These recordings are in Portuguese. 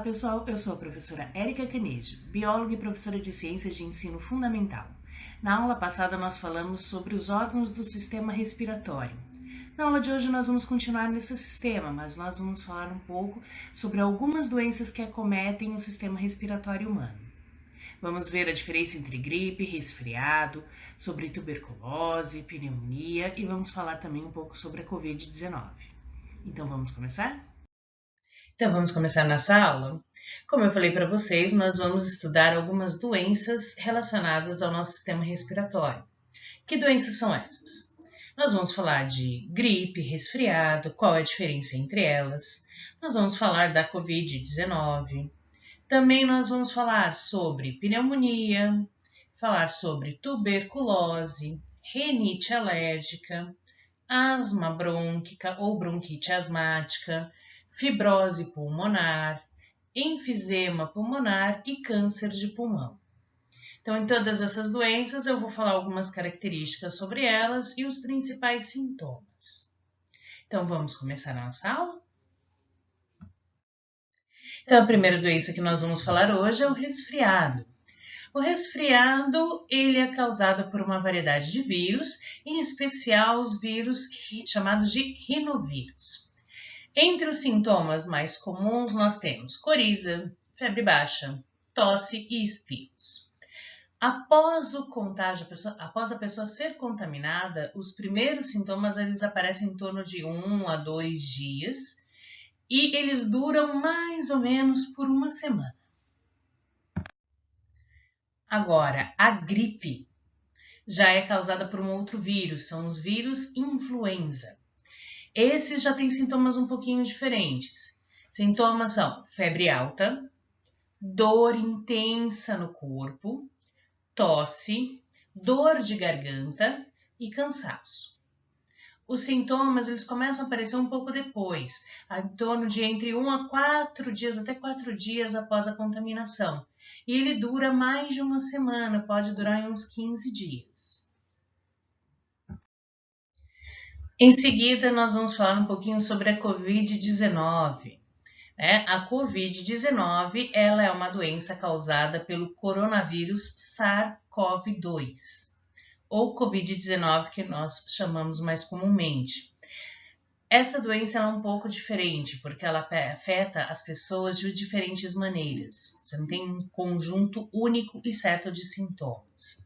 pessoal, eu sou a professora Érica Canejo, bióloga e professora de Ciências de Ensino Fundamental. Na aula passada nós falamos sobre os órgãos do sistema respiratório. Na aula de hoje nós vamos continuar nesse sistema, mas nós vamos falar um pouco sobre algumas doenças que acometem o sistema respiratório humano. Vamos ver a diferença entre gripe, resfriado, sobre tuberculose, pneumonia e vamos falar também um pouco sobre a Covid-19. Então vamos começar? Então, vamos começar nossa aula? Como eu falei para vocês, nós vamos estudar algumas doenças relacionadas ao nosso sistema respiratório. Que doenças são essas? Nós vamos falar de gripe, resfriado, qual é a diferença entre elas. Nós vamos falar da Covid-19. Também nós vamos falar sobre pneumonia, falar sobre tuberculose, rinite alérgica, asma brônquica ou bronquite asmática, fibrose pulmonar, enfisema pulmonar e câncer de pulmão. Então, em todas essas doenças, eu vou falar algumas características sobre elas e os principais sintomas. Então, vamos começar a nossa aula? Então, a primeira doença que nós vamos falar hoje é o resfriado. O resfriado, ele é causado por uma variedade de vírus, em especial os vírus chamados de rinovírus. Entre os sintomas mais comuns, nós temos coriza, febre baixa, tosse e espirros. Após o contágio, após a pessoa ser contaminada, os primeiros sintomas eles aparecem em torno de 1 a 2 dias e eles duram mais ou menos por uma semana. Agora, a gripe já é causada por um outro vírus, são os vírus influenza. Esses já têm sintomas um pouquinho diferentes. Sintomas são febre alta, dor intensa no corpo, tosse, dor de garganta e cansaço. Os sintomas eles começam a aparecer um pouco depois, em torno de entre 1 a 4 dias, até 4 dias após a contaminação. E ele dura mais de uma semana, pode durar uns 15 dias. Em seguida, nós vamos falar um pouquinho sobre a Covid-19. A Covid-19 ela é uma doença causada pelo coronavírus SARS-CoV-2, ou Covid-19, que nós chamamos mais comumente. Essa doença é um pouco diferente, porque ela afeta as pessoas de diferentes maneiras. Você não tem um conjunto único e certo de sintomas.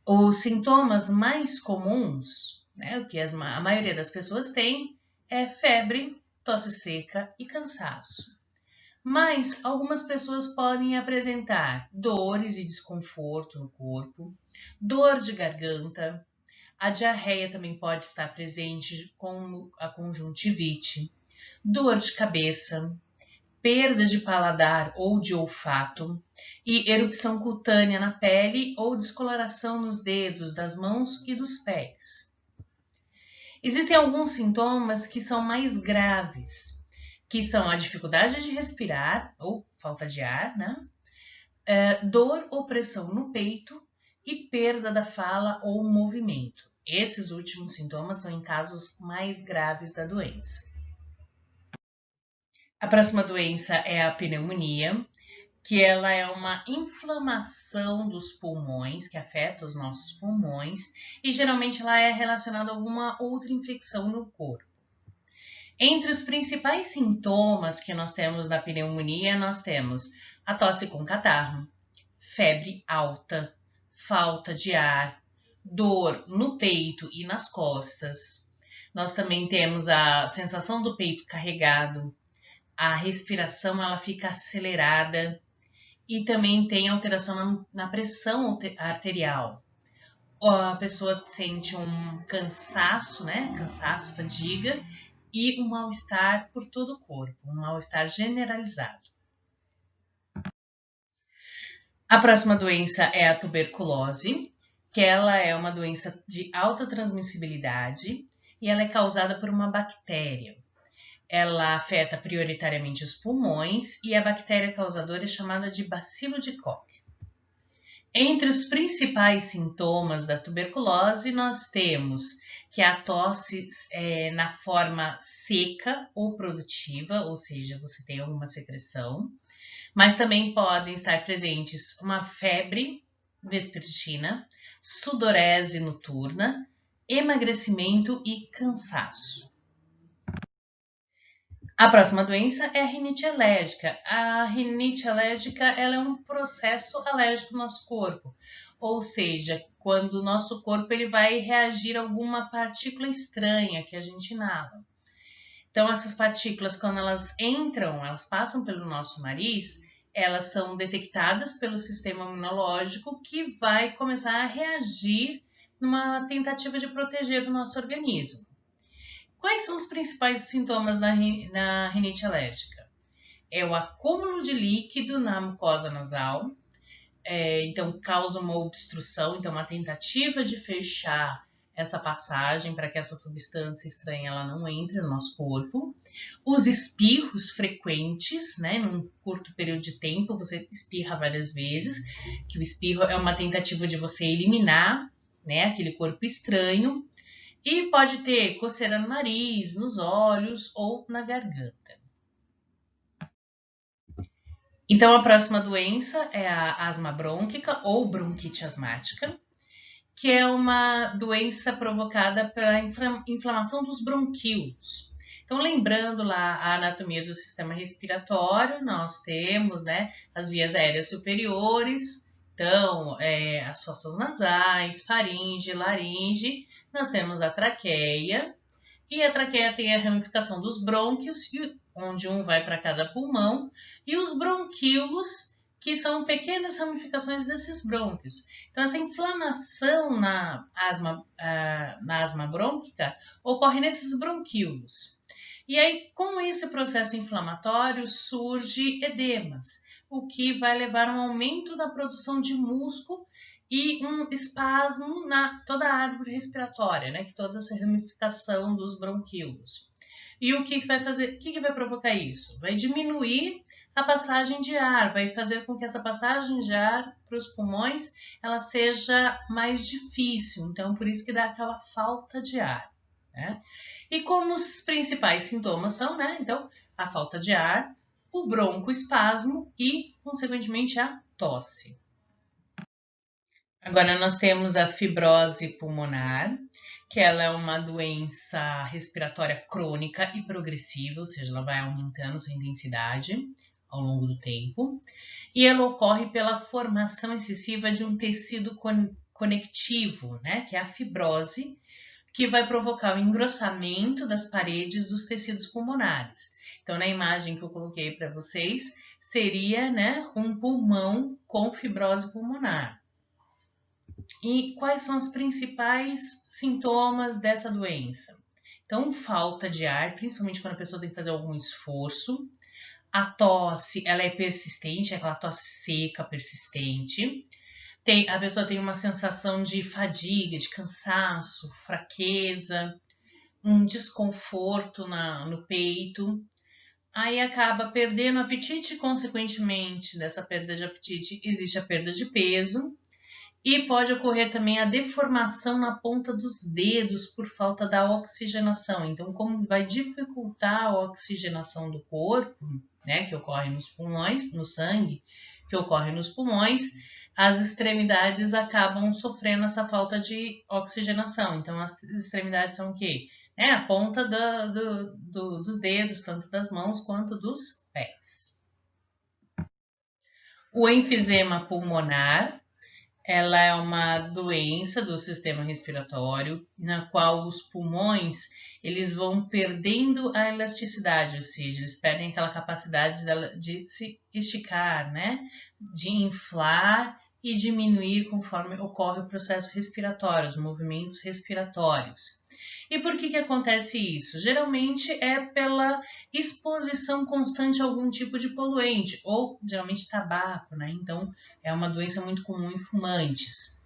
Os sintomas mais comuns, o que a maioria das pessoas tem, é febre, tosse seca e cansaço. Mas algumas pessoas podem apresentar dores e desconforto no corpo, dor de garganta, a diarreia também pode estar presente com a conjuntivite, dor de cabeça, perda de paladar ou de olfato e erupção cutânea na pele ou descoloração nos dedos, das mãos e dos pés. Existem alguns sintomas que são mais graves, que são a dificuldade de respirar ou falta de ar, dor ou pressão no peito e perda da fala ou movimento. Esses últimos sintomas são em casos mais graves da doença. A próxima doença é a pneumonia, que ela é uma inflamação dos pulmões, que afeta os nossos pulmões, e geralmente ela é relacionada a alguma outra infecção no corpo. Entre os principais sintomas que nós temos da pneumonia, nós temos a tosse com catarro, febre alta, falta de ar, dor no peito e nas costas. Nós também temos a sensação do peito carregado, a respiração ela fica acelerada e também tem alteração na pressão arterial. A pessoa sente um cansaço, cansaço, fadiga e um mal-estar por todo o corpo, um mal-estar generalizado. A próxima doença é a tuberculose, que ela é uma doença de alta transmissibilidade e ela é causada por uma bactéria. Ela afeta prioritariamente os pulmões e a bactéria causadora é chamada de bacilo de Koch. Entre os principais sintomas da tuberculose, nós temos que é a tosse na forma seca ou produtiva, ou seja, você tem alguma secreção. Mas também podem estar presentes uma febre vespertina, sudorese noturna, emagrecimento e cansaço. A próxima doença é a rinite alérgica. A rinite alérgica ela é um processo alérgico do nosso corpo, ou seja, quando o nosso corpo ele vai reagir a alguma partícula estranha que a gente inala. Então, essas partículas, quando elas entram, elas passam pelo nosso nariz, elas são detectadas pelo sistema imunológico que vai começar a reagir numa tentativa de proteger o nosso organismo. Quais são os principais sintomas na rinite alérgica? É o acúmulo de líquido na mucosa nasal, então causa uma obstrução, então uma tentativa de fechar essa passagem para que essa substância estranha ela não entre no nosso corpo. Os espirros frequentes, né, num curto período de tempo, você espirra várias vezes, que o espirro é uma tentativa de você eliminar, né, aquele corpo estranho. E pode ter coceira no nariz, nos olhos ou na garganta. Então, a próxima doença é a asma brônquica ou bronquite asmática, que é uma doença provocada pela inflamação dos bronquíolos. Então, lembrando lá a anatomia do sistema respiratório, nós temos, né, as vias aéreas superiores, então, as fossas nasais, faringe, laringe, nós temos a traqueia, e a traqueia tem a ramificação dos brônquios, onde um vai para cada pulmão, e os bronquíolos, que são pequenas ramificações desses brônquios. Então, essa inflamação na asma brônquica ocorre nesses bronquíolos. E aí, com esse processo inflamatório, surge edemas, o que vai levar a um aumento da produção de músculo e um espasmo na toda a árvore respiratória, né? Que toda essa ramificação dos bronquíolos. E o que vai fazer? O que vai provocar isso? Vai diminuir a passagem de ar, vai fazer com que essa passagem de ar para os pulmões ela seja mais difícil. Então, por isso que dá aquela falta de ar, né? E como os principais sintomas são, né? Então, a falta de ar, o broncoespasmo e, consequentemente, a tosse. Agora nós temos a fibrose pulmonar, que ela é uma doença respiratória crônica e progressiva, ou seja, ela vai aumentando sua intensidade ao longo do tempo, e ela ocorre pela formação excessiva de um tecido conectivo, né, que é a fibrose, que vai provocar o engrossamento das paredes dos tecidos pulmonares. Então, na imagem que eu coloquei para vocês, seria, né, um pulmão com fibrose pulmonar. E quais são os principais sintomas dessa doença? Então, falta de ar, principalmente quando a pessoa tem que fazer algum esforço. A tosse, ela é persistente, é aquela tosse seca, persistente. A pessoa tem uma sensação de fadiga, de cansaço, fraqueza, um desconforto no peito. Aí acaba perdendo o apetite, consequentemente dessa perda de apetite existe a perda de peso. E pode ocorrer também a deformação na ponta dos dedos por falta da oxigenação. Então, como vai dificultar a oxigenação do corpo, né, que ocorre nos pulmões, no sangue, que ocorre nos pulmões, as extremidades acabam sofrendo essa falta de oxigenação. Então, as extremidades são o quê? A ponta dos dedos, tanto das mãos quanto dos pés. O enfisema pulmonar, ela é uma doença do sistema respiratório, na qual os pulmões eles vão perdendo a elasticidade, ou seja, eles perdem aquela capacidade de se esticar, né? De inflar e diminuir conforme ocorre o processo respiratório, os movimentos respiratórios. E por que acontece isso? Geralmente é pela exposição constante a algum tipo de poluente, ou geralmente tabaco, né? Então, é uma doença muito comum em fumantes.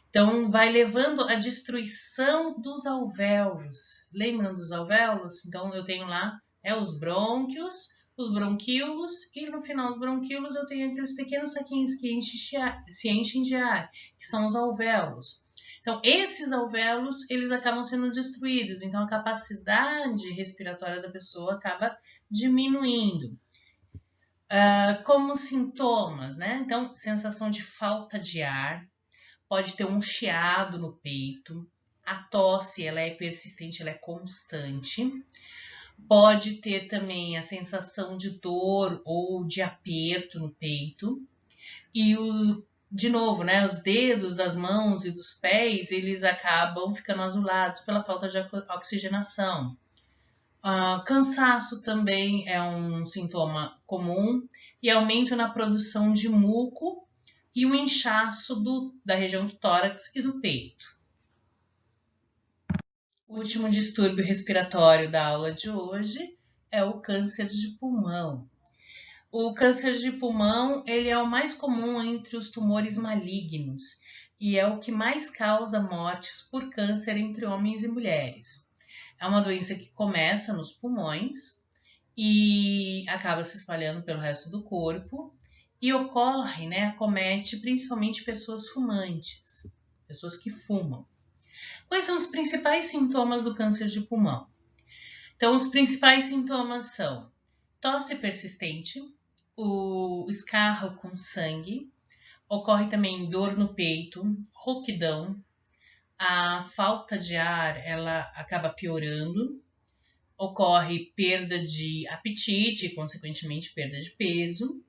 Então, vai levando à destruição dos alvéolos. Lembram dos alvéolos? Então, eu tenho lá os brônquios, os bronquíolos, e no final dos bronquíolos eu tenho aqueles pequenos saquinhos que se enchem de ar, que são os alvéolos. Então, esses alvéolos, eles acabam sendo destruídos, então a capacidade respiratória da pessoa acaba diminuindo. Como sintomas, né? Então, sensação de falta de ar, pode ter um chiado no peito, a tosse, ela é persistente, ela é constante. Pode ter também a sensação de dor ou de aperto no peito. E de novo, né, os dedos das mãos e dos pés, eles acabam ficando azulados pela falta de oxigenação. Cansaço também é um sintoma comum e aumento na produção de muco e o inchaço da região do tórax e do peito. O último distúrbio respiratório da aula de hoje é o câncer de pulmão. O câncer de pulmão, ele é o mais comum entre os tumores malignos e é o que mais causa mortes por câncer entre homens e mulheres. É uma doença que começa nos pulmões e acaba se espalhando pelo resto do corpo e ocorre, né, acomete principalmente pessoas fumantes, pessoas que fumam. Quais são os principais sintomas do câncer de pulmão? Então, os principais sintomas são tosse persistente, o escarro com sangue, ocorre também dor no peito, rouquidão, a falta de ar ela acaba piorando, ocorre perda de apetite e, consequentemente, perda de peso,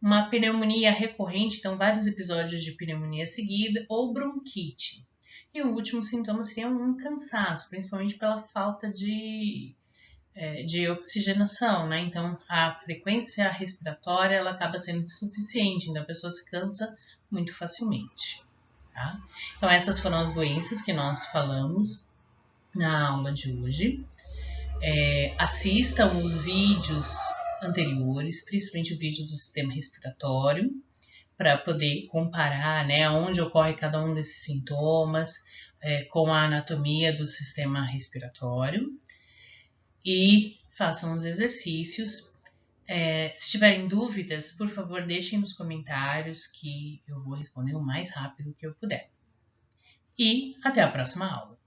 uma pneumonia recorrente, então vários episódios de pneumonia seguida, ou bronquite. E o último sintoma seria um cansaço, principalmente pela falta de oxigenação, né? Então, a frequência respiratória ela acaba sendo insuficiente, então a pessoa se cansa muito facilmente. Tá? Então, essas foram as doenças que nós falamos na aula de hoje. Assistam os vídeos anteriores, principalmente o vídeo do sistema respiratório, para poder comparar, né, onde ocorre cada um desses sintomas com a anatomia do sistema respiratório. E façam os exercícios. Se tiverem dúvidas, por favor, deixem nos comentários que eu vou responder o mais rápido que eu puder. E até a próxima aula.